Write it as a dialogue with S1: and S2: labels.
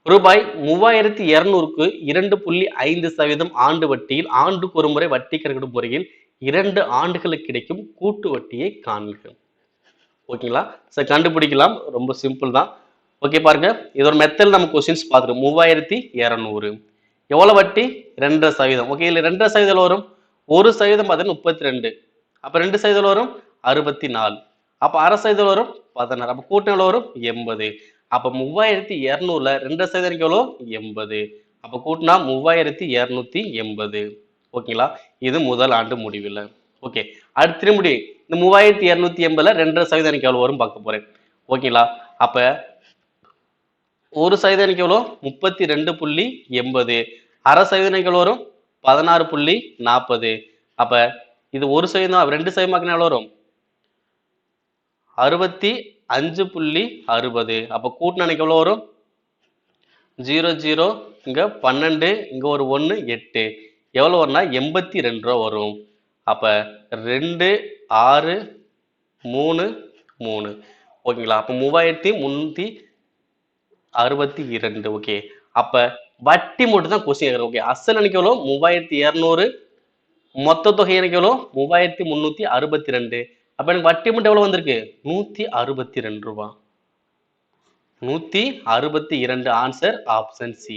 S1: ரூபாய் 3200க்கு 2.5% ஆண்டு வட்டியில் ஆண்டுக்கு ஒரு முறை வட்டி கணக்கிடும் முறையில் 2 ஆண்டுகளுக்கு கிடைக்கும் கூட்டு வட்டியை காண்க. ஓகேங்களா? சரி கண்டுபிடிக்கலாம். ரொம்ப சிம்பிள் தான். ஓகே பாருங்க. இதோட மெத்தட் நம்ம கொஸ்டின்ஸ் பார்த்துட்டோம். 3200 எவ்வளவு வட்டி? 2.5%. ஓகே இதுல 2.5% வரும். 1% பார்த்தீங்கன்னா 32. அப்ப 2% வரும் 64. அப்ப 1/2% வரும் 16. அப்ப கூட்டினா எவ்வளவு வரும் 80. அப்ப 3200ல 2% எவ்வளோ 80. அப்ப கூட்டினா 3280. ஓகேங்களா? இது முதல் ஆண்டு முடிவில். ஓகே அடுத்து திரும்பி இந்த 3280ல 2.5% எனக்கு எவ்வளவு வரும் பார்க்க போறேன். ஓகேங்களா? அப்ப 1% எனக்கு எவ்வளோ 32.80. 1/2% எனக்கு எவ்வளவு வரும் 16.40. அப்ப இது 1% 2% எவ்வளவு வரும் 65.60. அப்ப கூட்டினா எனக்கு எவ்வளவு வரும் 00 இங்க 12 இங்க ஒரு 1 8 எவ்வளவு வரும்னா 82 ரூபா வரும். அப்ப 2 6 3 3 ஓகேங்களா? அப்ப 3362. ஓகே அப்ப வட்டி மட்டும் தான் கொஸ்டின் கேக்குறேன். ஓகே அசல் எனக்கு எவ்வளோ 3200. மொத்த தொகை எனக்கு எவ்வளோ 3362. அப்ப எனக்கு வட்டி மட்டும் எவ்வளவு வந்திருக்கு 162 ரூபாய். 162 ஆன்சர் ஆப்ஷன் சி.